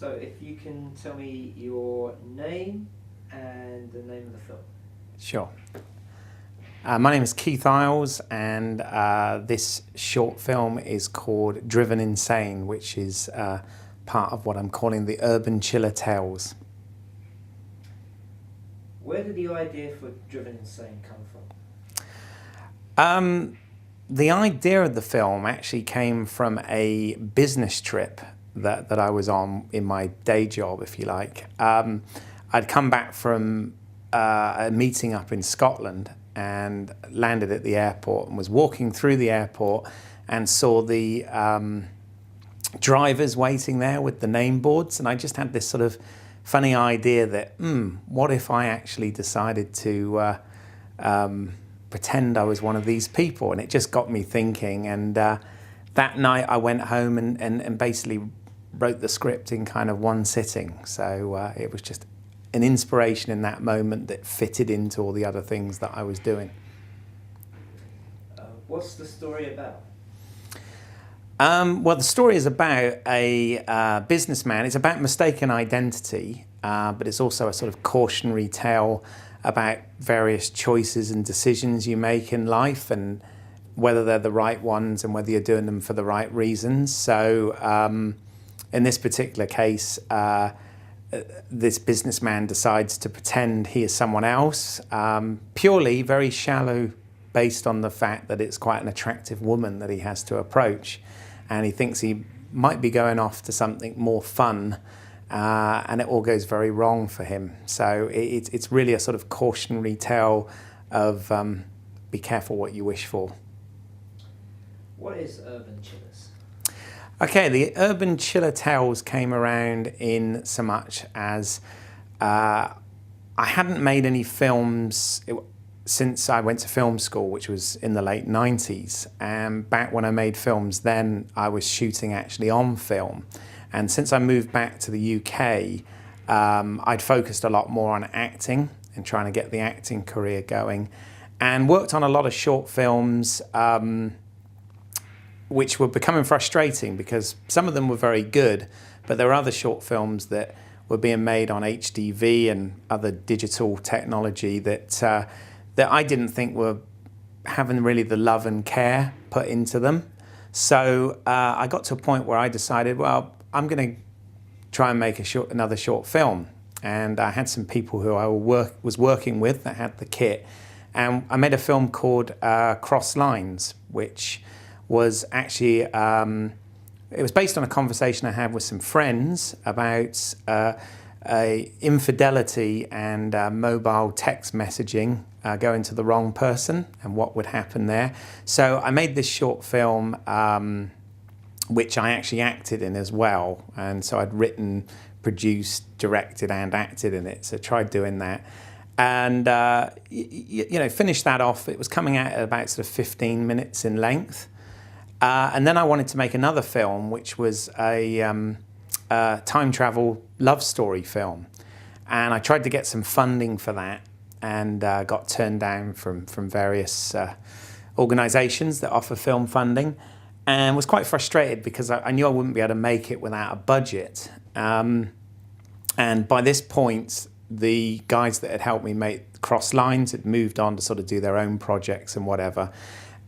So if you can tell me your name and the name of the film. Sure. My name is Keith Eyles, and this short film is called Driven Insane, which is part of what I'm calling the Urban Chiller Tales. Where did the idea for Driven Insane come from? The idea of the film actually came from a business trip that I was on in my day job, if you like. I'd come back from a meeting up in Scotland and landed at the airport and was walking through the airport and saw the drivers waiting there with the name boards, and I just had this sort of funny idea that what if I actually decided to pretend I was one of these people? And it just got me thinking, and that night I went home and basically wrote the script in kind of one sitting. So it was just an inspiration in that moment that fitted into all the other things that I was doing. What's the story about? Well, the story is about a businessman. It's about mistaken identity, but it's also a sort of cautionary tale about various choices and decisions you make in life and whether they're the right ones and whether you're doing them for the right reasons. So in this particular case, this businessman decides to pretend he is someone else, purely very shallow, based on the fact that it's quite an attractive woman that he has to approach. And he thinks he might be going off to something more fun, and it all goes very wrong for him. So it's really a sort of cautionary tale of be careful what you wish for. What is Urban Chillers? Okay, the Urban Chiller Tales came around in so much as I hadn't made any films since I went to film school, which was in the late 90s. And back when I made films then, I was shooting actually on film. And since I moved back to the UK, I'd focused a lot more on acting and trying to get the acting career going, and worked on a lot of short films, which were becoming frustrating because some of them were very good, but there were other short films that were being made on HDV and other digital technology that I didn't think were having really the love and care put into them. So I got to a point where I decided, well, I'm going to try and make another short film. And I had some people who I was working with that had the kit. And I made a film called Cross Lines, which was actually, it was based on a conversation I had with some friends about infidelity and mobile text messaging going to the wrong person and what would happen there. So I made this short film, which I actually acted in as well. And so I'd written, produced, directed and acted in it. So I tried doing that. And, finished that off. It was coming out at about sort of 15 minutes in length. And then I wanted to make another film, which was a time travel love story film. And I tried to get some funding for that and got turned down from various organisations that offer film funding, and was quite frustrated because I knew I wouldn't be able to make it without a budget. And by this point, the guys that had helped me make Cross Lines had moved on to sort of do their own projects and whatever.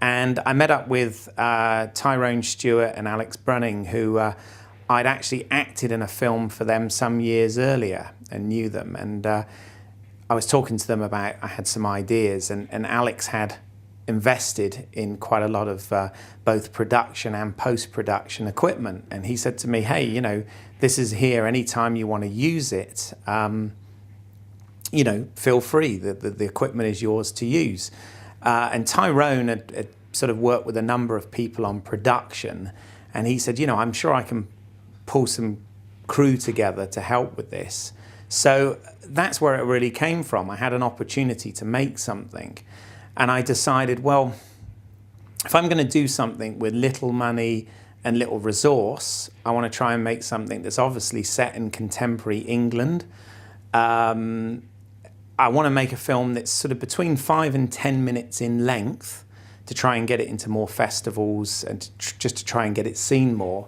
And I met up with Tyrone Stewart and Alex Brunning, who I'd actually acted in a film for them some years earlier and knew them. And I was talking to them about, I had some ideas, and Alex had invested in quite a lot of both production and post-production equipment. And he said to me, hey, this is here, anytime you want to use it, feel free, the equipment is yours to use. And Tyrone had sort of worked with a number of people on production, and he said, I'm sure I can pull some crew together to help with this. So that's where it really came from. I had an opportunity to make something, and I decided, well, if I'm going to do something with little money and little resource, I want to try and make something that's obviously set in contemporary England. I want to make a film that's sort of between 5 and 10 minutes in length to try and get it into more festivals and just to try and get it seen more.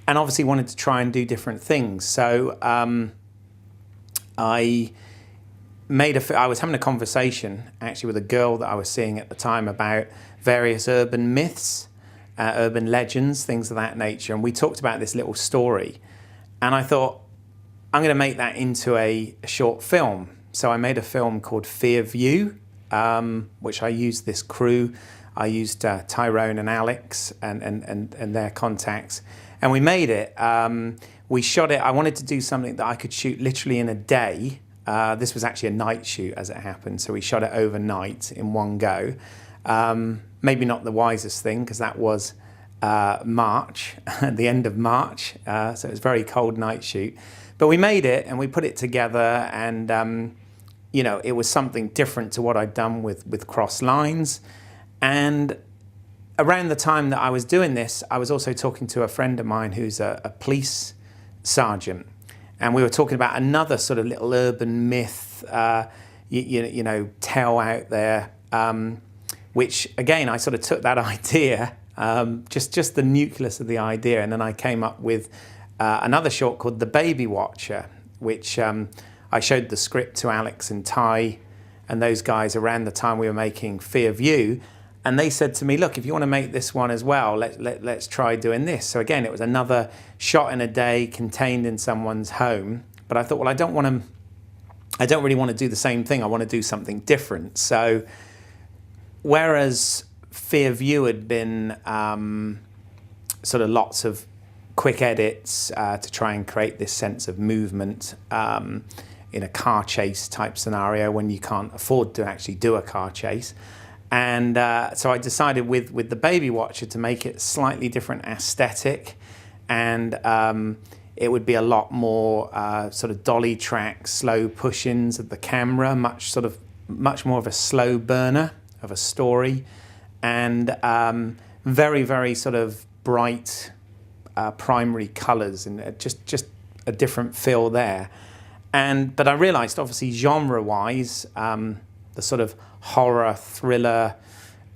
and obviously wanted to try and do different things. So I was having a conversation actually with a girl that I was seeing at the time about various urban myths, urban legends, things of that nature. And we talked about this little story. And I thought, I'm going to make that into a short film. So I made a film called Fear View, which I used this crew. I used Tyrone and Alex and their contacts. And we made it. We shot it. I wanted to do something that I could shoot literally in a day. This was actually a night shoot as it happened. So we shot it overnight in one go. Maybe not the wisest thing because that was March, at the end of March. So it was a very cold night shoot. But we made it and we put it together, and it was something different to what I'd done with Cross Lines. And around the time that I was doing this, I was also talking to a friend of mine who's a police sergeant. And we were talking about another sort of little urban myth, tale out there, which again, I sort of took that idea, just the nucleus of the idea. And then I came up with another short called The Baby Watcher, which I showed the script to Alex and Ty and those guys around the time we were making Fear View. And they said to me, look, if you want to make this one as well, let's try doing this. So again, it was another shot in a day contained in someone's home. But I thought, well, I don't really want to do the same thing. I want to do something different. So whereas Fear View had been sort of lots of quick edits to try and create this sense of movement in a car chase type scenario when you can't afford to actually do a car chase. And so I decided with The Baby Watcher to make it slightly different aesthetic, and it would be a lot more sort of dolly track, slow push-ins of the camera, much more of a slow burner of a story, and very, very sort of bright primary colours, and just a different feel there. But I realised, obviously, genre-wise, the sort of horror, thriller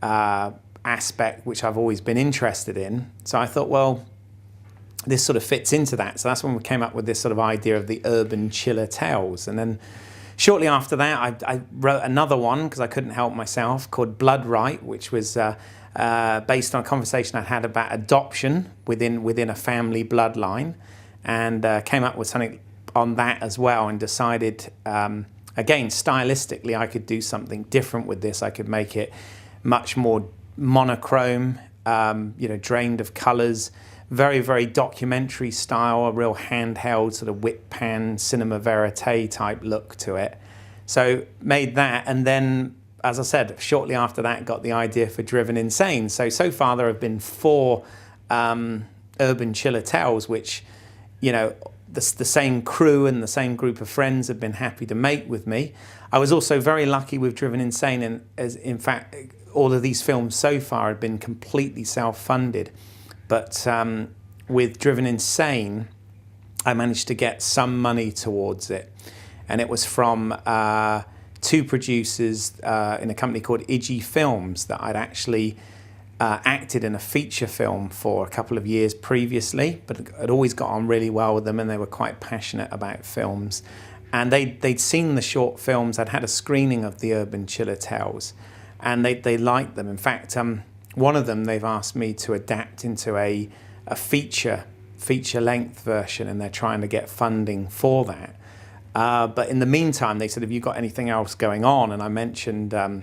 aspect, which I've always been interested in. So I thought, well, this sort of fits into that. So that's when we came up with this sort of idea of the urban chiller tales. And then shortly after that, I wrote another one, because I couldn't help myself, called Blood Right, which was based on a conversation I'd had about adoption within a family bloodline, and came up with something on that as well, and decided, again, stylistically, I could do something different with this. I could make it much more monochrome, drained of colours, very, very documentary style, a real handheld sort of whip pan, cinema verite type look to it. So made that, and then, as I said, shortly after that, got the idea for Driven Insane. So far there have been 4 urban chiller tales, which, the same crew and the same group of friends have been happy to make with me. I was also very lucky with Driven Insane, and in fact, all of these films so far have been completely self-funded. But with Driven Insane, I managed to get some money towards it. And it was from 2 producers in a company called Iggy Films that I'd actually acted in a feature film for a couple of years previously, but I'd always got on really well with them, and they were quite passionate about films. And they'd seen the short films. I'd had a screening of the Urban Chiller Tales, and they liked them. In fact, one of them they've asked me to adapt into a feature-length version, and they're trying to get funding for that. But in the meantime, they said, have you got anything else going on? And I mentioned, I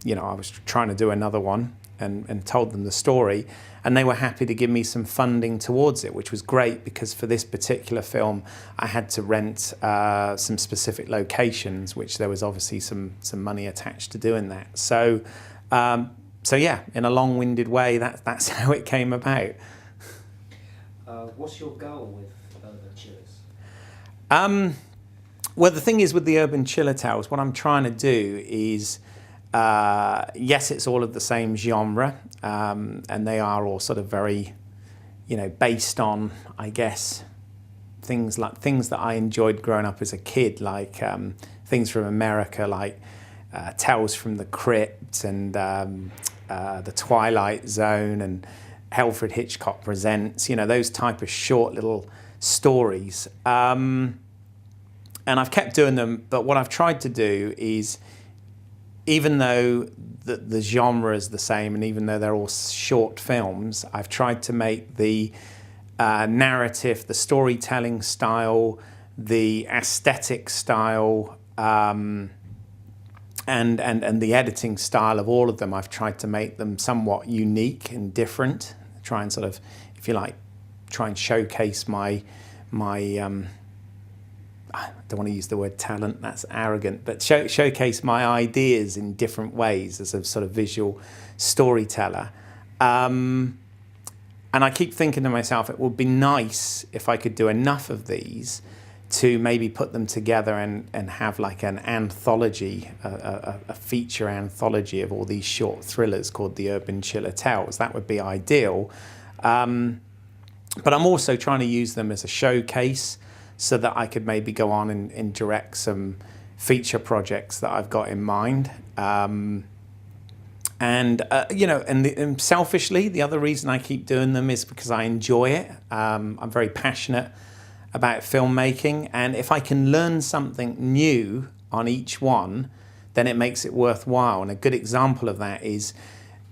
was trying to do another one, and told them the story, and they were happy to give me some funding towards it, which was great, because for this particular film I had to rent some specific locations, which there was obviously some money attached to doing that. So yeah, in a long-winded way, that's how it came about. What's your goal with Urban Chillers? Well, the thing is, with the Urban Chiller Tales, what I'm trying to do is, yes, it's all of the same genre, and they are all sort of very, based on, I guess, things that I enjoyed growing up as a kid, like things from America, like Tales from the Crypt and the Twilight Zone, and Alfred Hitchcock Presents, those type of short little stories. And I've kept doing them, but what I've tried to do is, even though the genre is the same and even though they're all short films, I've tried to make the narrative, the storytelling style, the aesthetic style, and the editing style of all of them, I've tried to make them somewhat unique and different. Try and sort of, if you like, try and showcase my I don't want to use the word talent, that's arrogant, but showcase my ideas in different ways as a sort of visual storyteller. And I keep thinking to myself, it would be nice if I could do enough of these to maybe put them together and have like an anthology, a feature anthology of all these short thrillers called the Urban Chiller Tales. That would be ideal. But I'm also trying to use them as a showcase so that I could maybe go on and direct some feature projects that I've got in mind. And selfishly, the other reason I keep doing them is because I enjoy it. I'm very passionate about filmmaking, and if I can learn something new on each one, then it makes it worthwhile. And a good example of that is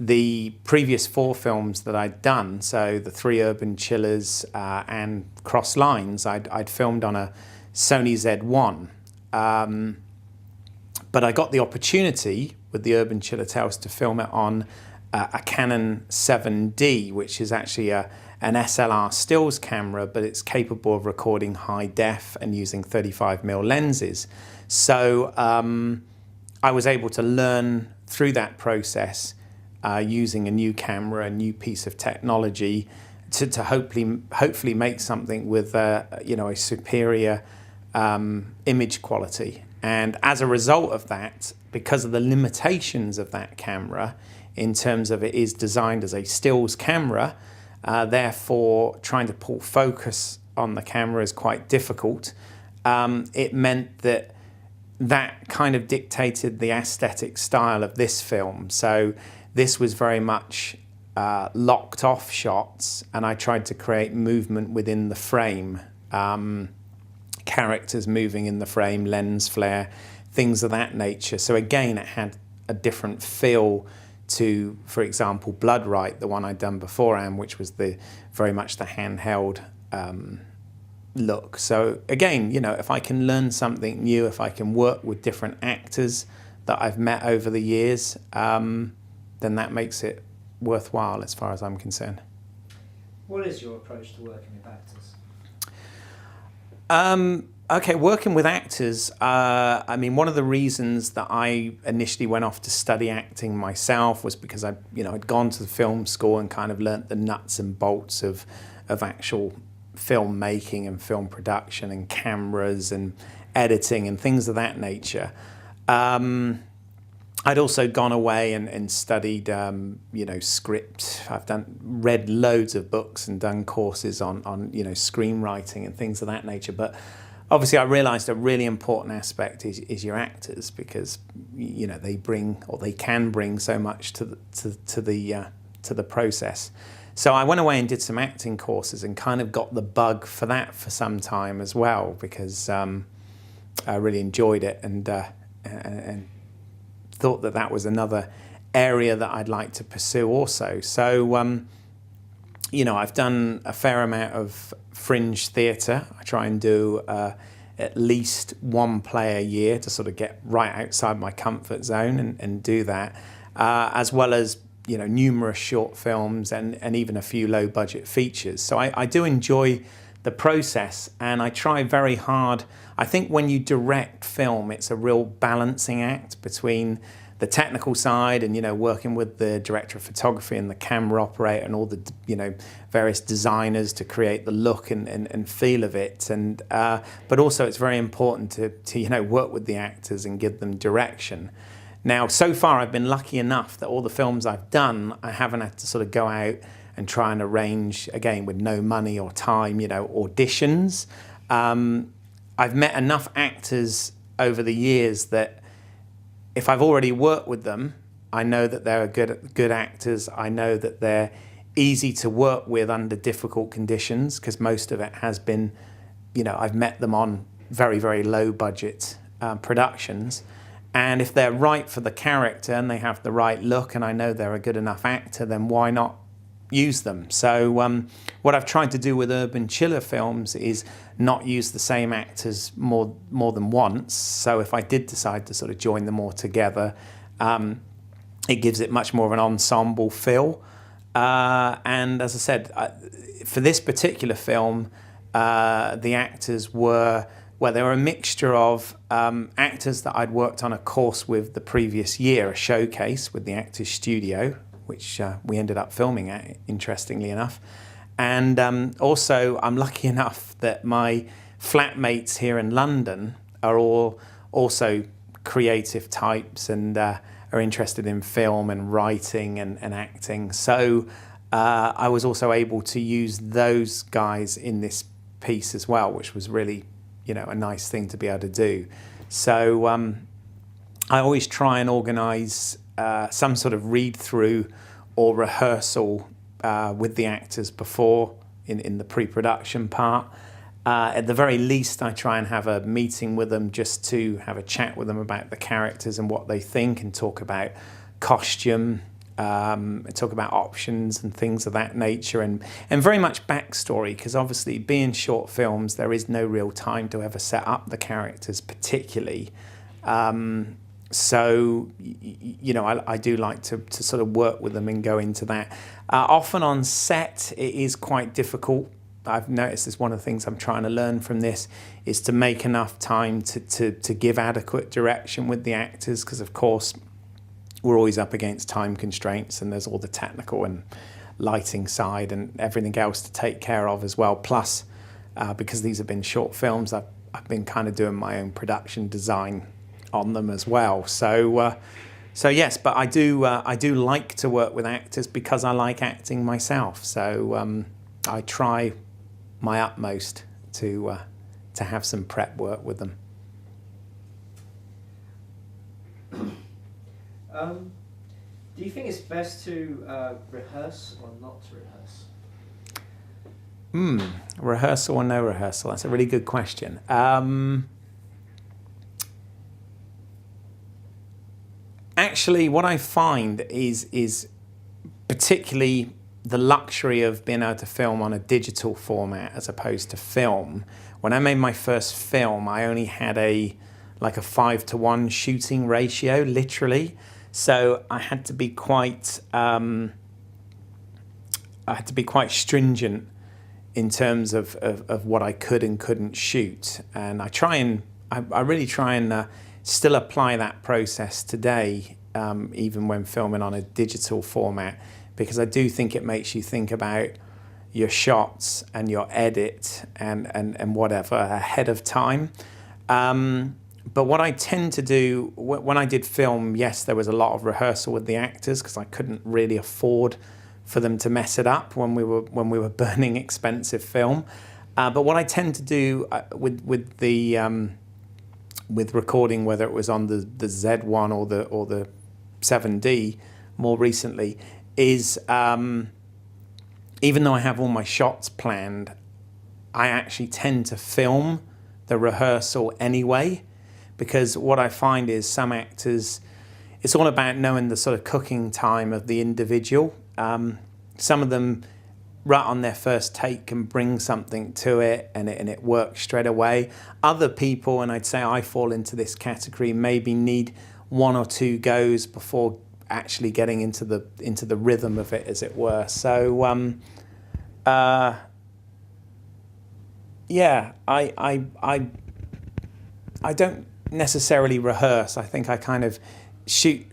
the previous 4 films that I'd done, so the 3 Urban Chillers and Cross Lines, I'd filmed on a Sony Z1. But I got the opportunity with the Urban Chiller Tales to film it on a Canon 7D, which is actually an SLR stills camera, but it's capable of recording high def and using 35mm lenses. So I was able to learn through that process using a new camera, a new piece of technology to hopefully make something with a superior image quality. And as a result of that, because of the limitations of that camera, in terms of it is designed as a stills camera, therefore trying to pull focus on the camera is quite difficult. It meant that kind of dictated the aesthetic style of this film. So this was very much locked off shots, and I tried to create movement within the frame. Characters moving in the frame, lens flare, things of that nature. So again, it had a different feel to, for example, Blood Right, the one I'd done beforehand, which was very much the handheld look. So again, if I can learn something new, if I can work with different actors that I've met over the years, then that makes it worthwhile as far as I'm concerned. What is your approach to working with actors? Okay, working with actors, one of the reasons that I initially went off to study acting myself was because I'd gone to the film school and kind of learnt the nuts and bolts of actual film making and film production and cameras and editing and things of that nature. I'd also gone away and studied, script. I've read loads of books and done courses on screenwriting and things of that nature. But obviously, I realised a really important aspect is your actors, because they can bring so much to the process. So I went away and did some acting courses and kind of got the bug for that for some time as well, because I really enjoyed it and thought that was another area that I'd like to pursue also. So, I've done a fair amount of fringe theatre. I try and do at least one play a year to sort of get right outside my comfort zone and do that, as well as, numerous short films and even a few low budget features. So I do enjoy the process, and I try very hard. I think when you direct film, it's a real balancing act between the technical side and, working with the director of photography and the camera operator and all the, various designers to create the look and feel of it. And but also it's very important to work with the actors and give them direction. Now, so far I've been lucky enough that all the films I've done, I haven't had to sort of go out and try and arrange, again, with no money or time, auditions. I've met enough actors over the years that if I've already worked with them, I know that they're good actors. I know that they're easy to work with under difficult conditions, because most of it has been, I've met them on very, very low budget productions. And if they're right for the character and they have the right look and I know they're a good enough actor, then why not use them? So what I've tried to do with urban chiller films is not use the same actors more than once. So if I did decide to sort of join them all together, it gives it much more of an ensemble feel. And as I said, for this particular film, the actors were they were a mixture of actors that I'd worked on a course with the previous year, a showcase with the Actors Studio, which we ended up filming at, interestingly enough. And also, I'm lucky enough that my flatmates here in London are all also creative types and are interested in film and writing and acting. So I was also able to use those guys in this piece as well, which was really, a nice thing to be able to do. So I always try and organise some sort of read-through or rehearsal with the actors before in the pre-production part. At the very least, I try and have a meeting with them just to have a chat with them about the characters and what they think, and talk about costume, talk about options and things of that nature, and very much backstory, because obviously being short films, there is no real time to ever set up the characters particularly. So, I do like to sort of work with them and go into that. Often on set, it is quite difficult. I've noticed it's one of the things I'm trying to learn from this, is to make enough time to give adequate direction with the actors, because of course we're always up against time constraints, and there's all the technical and lighting side and everything else to take care of as well. Plus, because these have been short films, I've been kind of doing my own production design on them as well. So yes, but I do like to work with actors because I like acting myself. So I try my utmost to have some prep work with them. Do you think it's best to rehearse or not to rehearse? Rehearsal or no rehearsal? That's a really good question. Actually, what I find is particularly the luxury of being able to film on a digital format as opposed to film. When I made my first film, I only had a 5-to-1 shooting ratio, literally. So I had to be quite stringent in terms of what I could and couldn't shoot. And I really try and still apply that process today, even when filming on a digital format, because I do think it makes you think about your shots and your edit and whatever ahead of time. But what I tend to do when I did film, yes, there was a lot of rehearsal with the actors because I couldn't really afford for them to mess it up when we were burning expensive film. But what I tend to do with recording, whether it was on the Z1 or the 7D more recently, is even though I have all my shots planned, I actually tend to film the rehearsal anyway, because what I find is some actors, it's all about knowing the sort of cooking time of the individual. Some of them, right on their first take, can bring something to it and it works straight away. Other people, and I'd say I fall into this category, maybe need 1 or 2 goes before actually getting into the rhythm of it, as it were. So yeah, I don't necessarily rehearse. I think I kind of shoot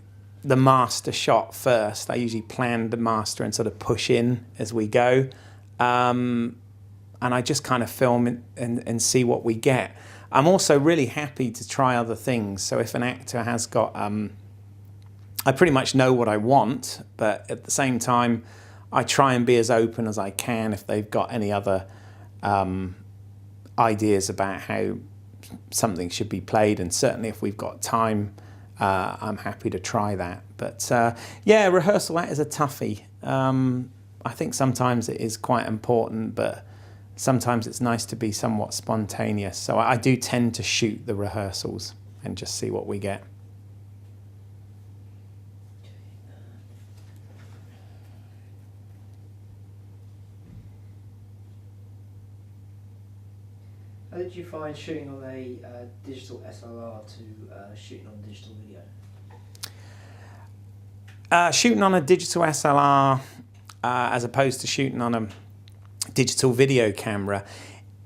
the master shot first. I usually plan the master and sort of push in as we go. And I just kind of film it and see what we get. I'm also really happy to try other things. So if an actor has got, I pretty much know what I want, but at the same time, I try and be as open as I can if they've got any other ideas about how something should be played. And certainly if we've got time, I'm happy to try that. But yeah, rehearsal, that is a toughie. I think sometimes it is quite important, but sometimes it's nice to be somewhat spontaneous. So I do tend to shoot the rehearsals and just see what we get. How did you find shooting on a digital SLR to shooting on digital video? Shooting on a digital SLR as opposed to shooting on a digital video camera,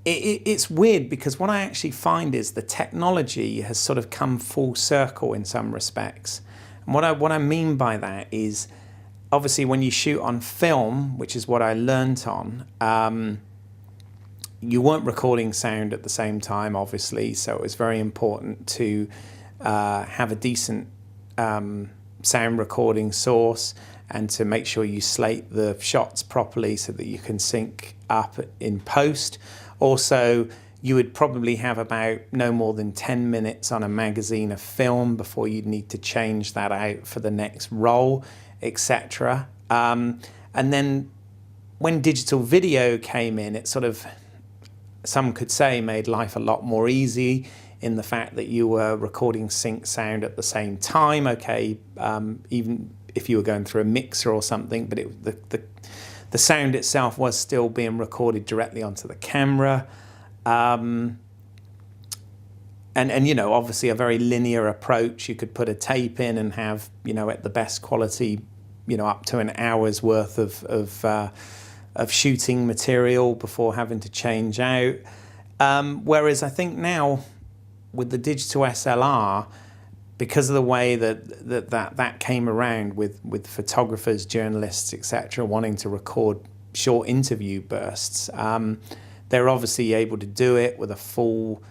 it's weird, because what I actually find is the technology has sort of come full circle in some respects. And what I mean by that is, obviously when you shoot on film, which is what I learnt on, you weren't recording sound at the same time, obviously, so it was very important to have a decent sound recording source, and to make sure you slate the shots properly so that you can sync up in post. Also, you would probably have about no more than 10 minutes on a magazine of film before you'd need to change that out for the next roll, etc. And then when digital video came in, it sort of, some could say, made life a lot more easy, in the fact that you were recording sync sound at the same time. Okay, even if you were going through a mixer or something, but the sound itself was still being recorded directly onto the camera. And you know, obviously a very linear approach. You could put a tape in and have, you know, at the best quality, you know, up to an hour's worth of shooting material before having to change out. Whereas I think now with the digital SLR, because of the way that came around with photographers, journalists, etc., wanting to record short interview bursts, they're obviously able to do it with a full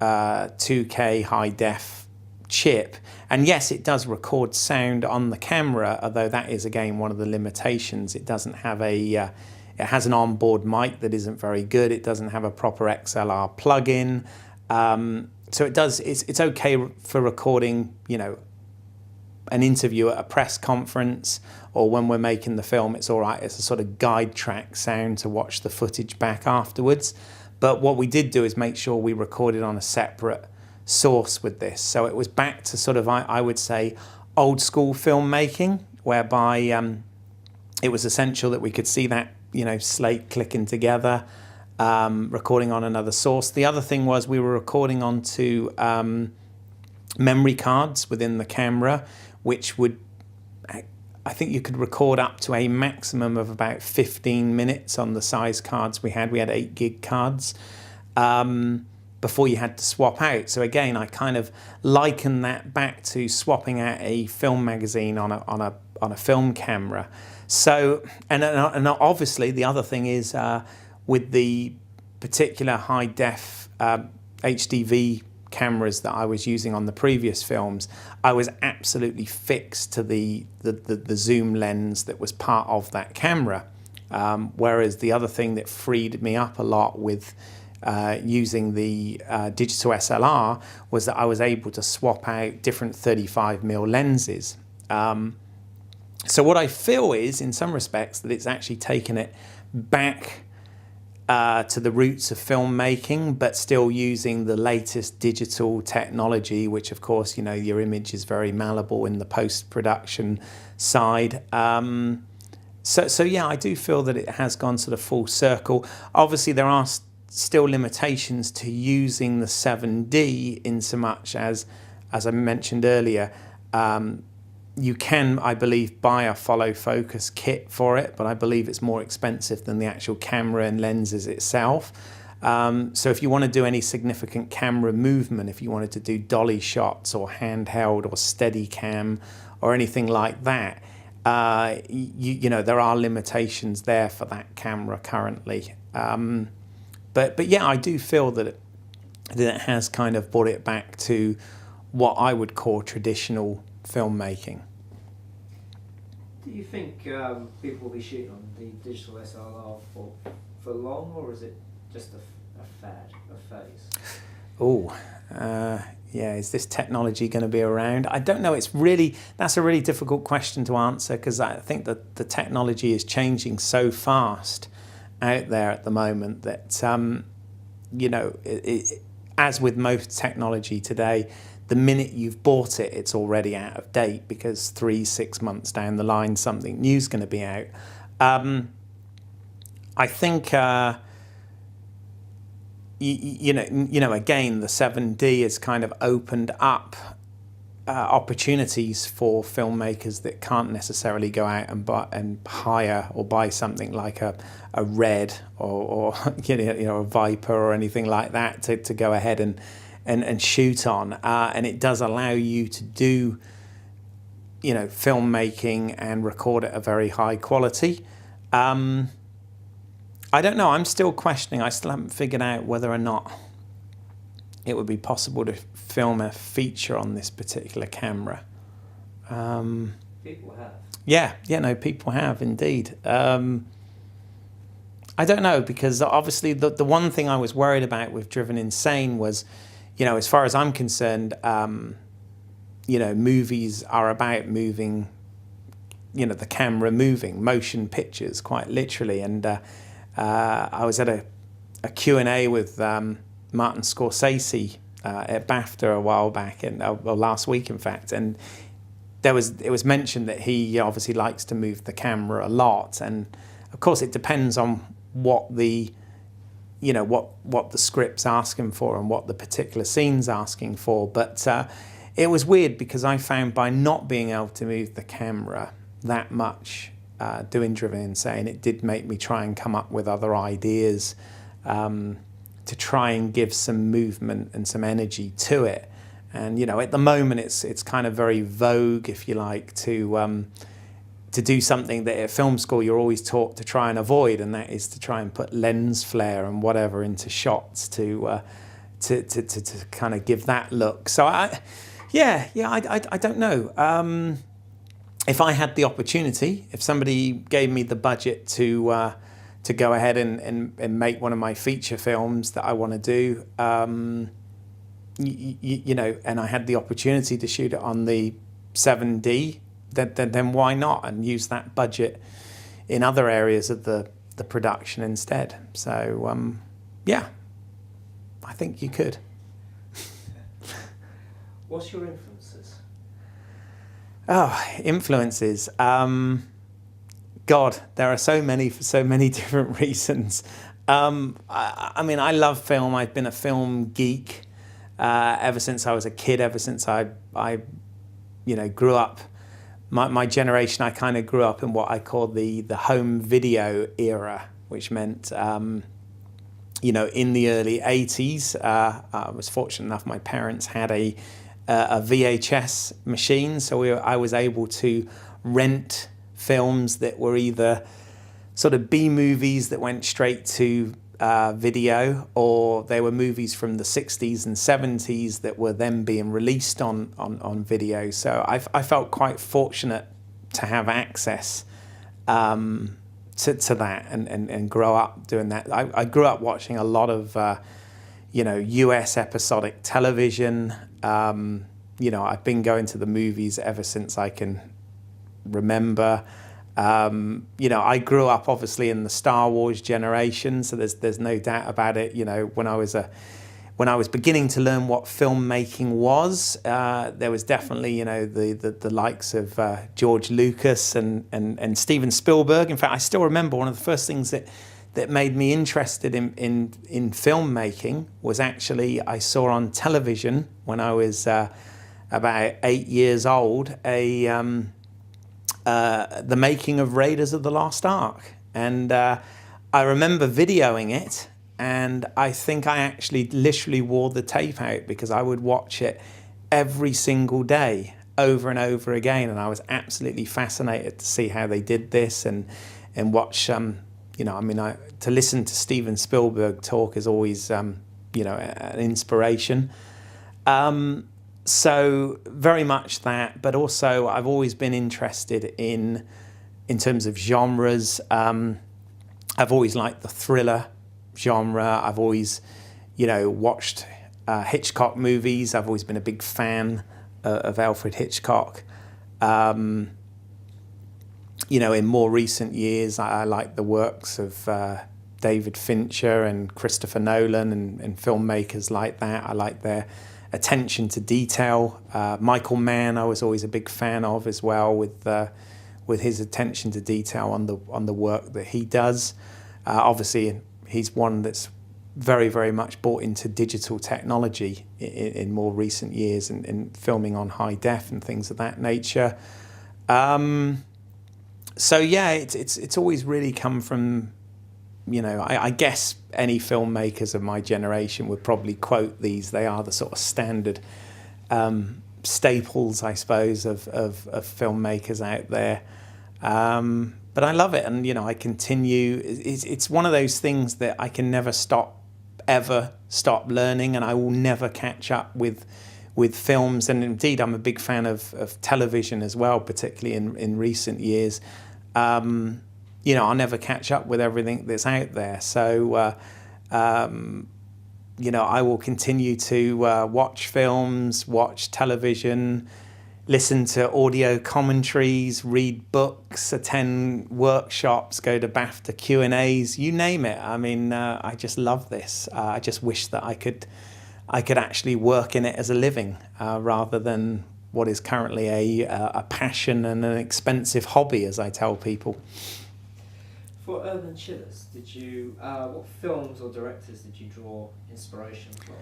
2K high def chip. And yes, it does record sound on the camera, although that is again one of the limitations. It doesn't have it has an onboard mic that isn't very good. It doesn't have a proper XLR plug-in. So it's okay for recording, you know, an interview at a press conference, or when we're making the film, it's all right. It's a sort of guide track sound to watch the footage back afterwards. But what we did do is make sure we recorded on a separate source with this. So it was back to sort of, I would say, old school filmmaking, whereby it was essential that we could see that, you know, slate clicking together, recording on another source. The other thing was we were recording onto memory cards within the camera, which would, I think you could record up to a maximum of about 15 minutes on the size cards we had. We had 8 gig cards before you had to swap out. So again, I kind of liken that back to swapping out a film magazine on a film camera. So, and obviously the other thing is with the particular high def HDV cameras that I was using on the previous films, I was absolutely fixed to the zoom lens that was part of that camera. Whereas the other thing that freed me up a lot with using the digital SLR was that I was able to swap out different 35mm lenses. So what I feel is, in some respects, that it's actually taken it back to the roots of filmmaking, but still using the latest digital technology, which of course, you know, your image is very malleable in the post-production side. So yeah, I do feel that it has gone sort of full circle. Obviously, there are still limitations to using the 7D in so much as I mentioned earlier, you can, I believe, buy a follow focus kit for it, but I believe it's more expensive than the actual camera and lenses itself. So if you want to do any significant camera movement, if you wanted to do dolly shots or handheld or steady cam or anything like that, you know, there are limitations there for that camera currently. But yeah, I do feel that it has kind of brought it back to what I would call traditional filmmaking. Do you think people will be shooting on the digital SLR for long, or is it just a fad, a phase? Yeah, is this technology going to be around? I don't know. That's a really difficult question to answer, because I think that the technology is changing so fast out there at the moment that, as with most technology today, the minute you've bought it, it's already out of date, because 3-6 months down the line, something new's going to be out. I think, again, the 7D has kind of opened up opportunities for filmmakers that can't necessarily go out and hire or buy something like a Red or a Viper or anything like that to go ahead and shoot on. And it does allow you to do, filmmaking and record at a very high quality. I don't know. I'm still questioning. I still haven't figured out whether or not it would be possible to film a feature on this particular camera. People have. Yeah, people have indeed. I don't know, because obviously the one thing I was worried about with Driven Insane was, as far as I'm concerned, movies are about moving, the camera moving, motion pictures, quite literally. And I was at a Q&A with Martin Scorsese at BAFTA a while back, last week in fact, and it was mentioned that he obviously likes to move the camera a lot, and of course it depends on what the script's asking for and what the particular scene's asking for. But it was weird, because I found by not being able to move the camera that much doing Driven Insane, it did make me try and come up with other ideas to try and give some movement and some energy to it. And at the moment it's kind of very vogue, if you like, to do something that at film school you're always taught to try and avoid, and that is to try and put lens flare and whatever into shots to kind of give that look. So I don't know. If I had the opportunity, if somebody gave me the budget to go ahead and make one of my feature films that I want to do, and I had the opportunity to shoot it on the 7D, then why not, and use that budget in other areas of the production instead. So I think you could. What's your influences? Oh, influences. God, there are so many for so many different reasons. I mean, I love film. I've been a film geek ever since I was a kid, ever since I grew up. My generation, I kind of grew up in what I call the home video era, which meant, in the early 80s, I was fortunate enough, my parents had a VHS machine, so I was able to rent films that were either sort of B movies that went straight to video, or they were movies from the 60s and 70s that were then being released on video. So I felt quite fortunate to have access to that and grow up doing that. I grew up watching a lot of US episodic television. I've been going to the movies ever since I can remember. I grew up obviously in the Star Wars generation, so there's no doubt about it. When I was beginning to learn what filmmaking was, there was definitely the likes of George Lucas and Steven Spielberg. In fact, I still remember one of the first things that made me interested in filmmaking was actually I saw on television when I was about 8 years old the making of Raiders of the Lost Ark, and I remember videoing it, and I think I actually literally wore the tape out, because I would watch it every single day over and over again, and I was absolutely fascinated to see how they did this and watch to listen to Steven Spielberg talk is always an inspiration. So very much that, but also I've always been interested in terms of genres. I've always liked the thriller genre. I've always, watched Hitchcock movies. I've always been a big fan of Alfred Hitchcock. In more recent years, I like the works of David Fincher and Christopher Nolan and filmmakers like that. I like their attention to detail. Michael Mann, I was always a big fan of as well, with his attention to detail on the work that he does. Obviously, he's one that's very, very much bought into digital technology in more recent years and filming on high def and things of that nature. So yeah, it's always really come from, I guess any filmmakers of my generation would probably quote these. They are the sort of standard staples, I suppose, of filmmakers out there. But I love it, and I continue. It's one of those things that I can never ever stop learning, and I will never catch up with films. And indeed, I'm a big fan of television as well, particularly in recent years. I'll never catch up with everything that's out there. So, I will continue to watch films, watch television, listen to audio commentaries, read books, attend workshops, go to BAFTA Q&As, you name it. I mean, I just love this. I just wish that I could actually work in it as a living rather than what is currently a passion and an expensive hobby, as I tell people. For Urban Chillers, what films or directors did you draw inspiration from?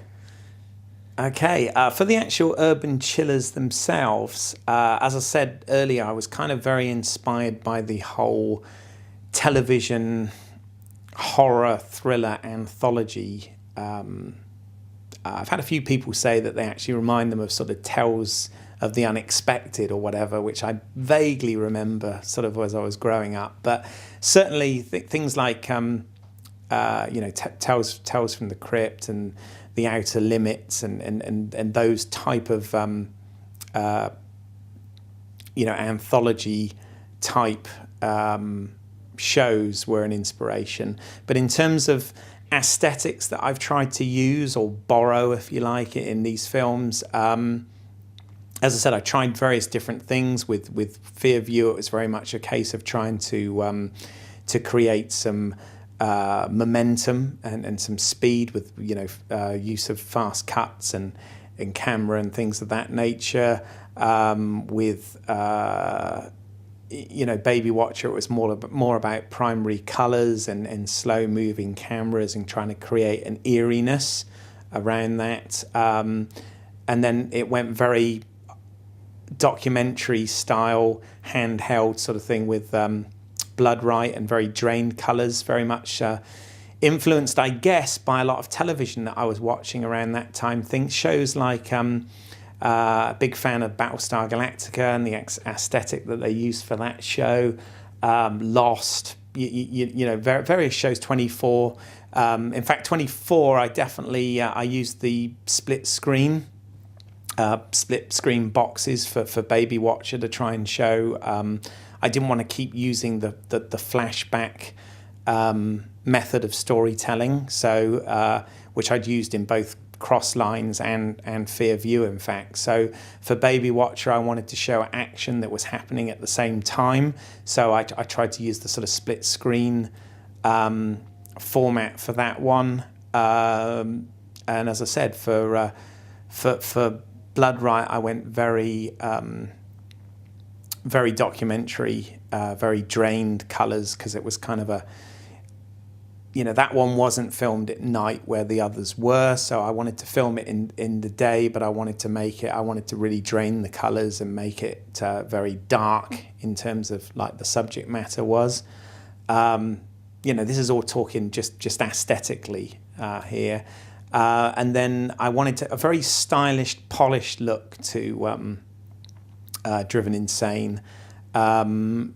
Okay, for the actual Urban Chillers themselves, as I said earlier, I was kind of very inspired by the whole television horror thriller anthology. I've had a few people say that they actually remind them of sort of Tales of the Unexpected or whatever, which I vaguely remember sort of as I was growing up. But certainly things like, Tales from the Crypt and The Outer Limits and those type of, anthology type shows were an inspiration. But in terms of aesthetics that I've tried to use or borrow, if you like, in these films, as I said, I tried various different things. With Fear View, it was very much a case of trying to create some momentum and some speed with use of fast cuts and camera and things of that nature. With Baby Watcher, it was more about primary colours and slow moving cameras and trying to create an eeriness around that. And then it went very documentary style, handheld sort of thing with Blood Right and very drained colours, very much influenced, I guess, by a lot of television that I was watching around that time. Shows like a big fan of Battlestar Galactica and the aesthetic that they used for that show. Lost, various shows. 24. In fact, 24. I definitely I used the split screen boxes for Baby Watcher to try and show. I didn't want to keep using the flashback method of storytelling, so which I'd used in both Cross Lines and Fear View, in fact. So for Baby Watcher, I wanted to show action that was happening at the same time, so I tried to use the sort of split screen format for that one. And as I said, for Blood Right, I went very documentary, very drained colours, because it was kind of that one wasn't filmed at night where the others were, so I wanted to film it in the day, but I wanted to really drain the colours and make it very dark in terms of like the subject matter was. This is all talking just aesthetically here. And then I wanted a very stylish, polished look to Driven Insane. When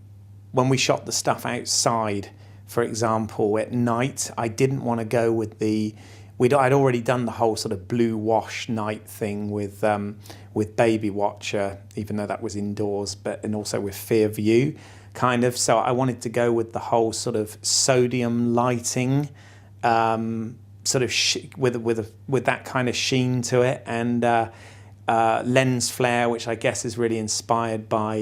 we shot the stuff outside, for example, at night, I didn't want to go with I'd already done the whole sort of blue wash night thing with Baby Watcher, even though that was indoors, and also with Fear View, kind of. So I wanted to go with the whole sort of sodium lighting sort of with that kind of sheen to it, and lens flare, which I guess is really inspired by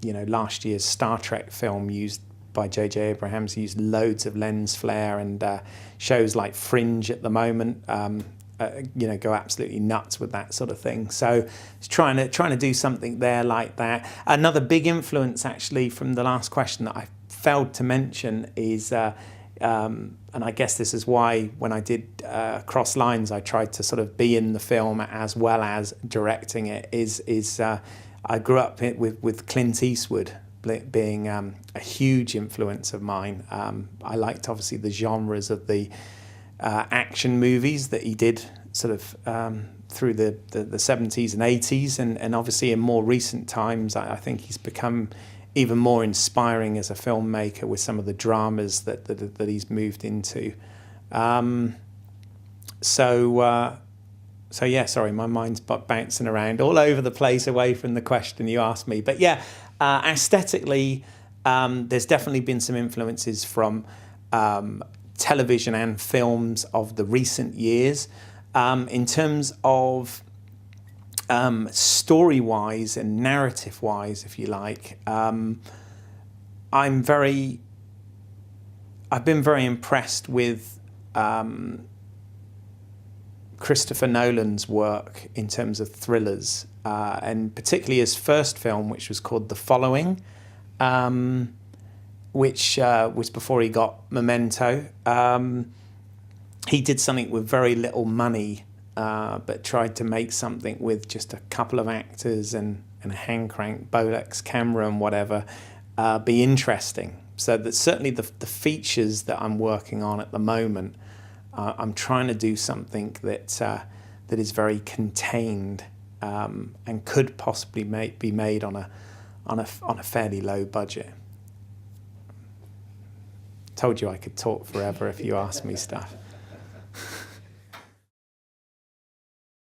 last year's Star Trek film used by J.J. Abrams, used loads of lens flare, and shows like Fringe at the moment go absolutely nuts with that sort of thing. So it's trying to do something there like that. Another big influence actually from the last question that I failed to mention is and I guess this is why when I did Cross Lines I tried to sort of be in the film as well as directing it, is I grew up with Clint Eastwood being a huge influence of mine. I liked obviously the genres of the action movies that he did sort of through the 70s and 80s, and obviously in more recent times I think he's become even more inspiring as a filmmaker with some of the dramas that he's moved into. So yeah, sorry, my mind's bouncing around all over the place away from the question you asked me. But yeah, aesthetically, there's definitely been some influences from television and films of the recent years. In terms of story-wise and narrative-wise, if you like, I've been very impressed with Christopher Nolan's work in terms of thrillers, and particularly his first film, which was called The Following, which was before he got Memento. He did something with very little money, but tried to make something with just a couple of actors and a hand crank Bolex camera and whatever, be interesting. So that certainly the features that I'm working on at the moment, I'm trying to do something that is very contained, and could possibly be made on a fairly low budget. Told you I could talk forever if you asked me stuff.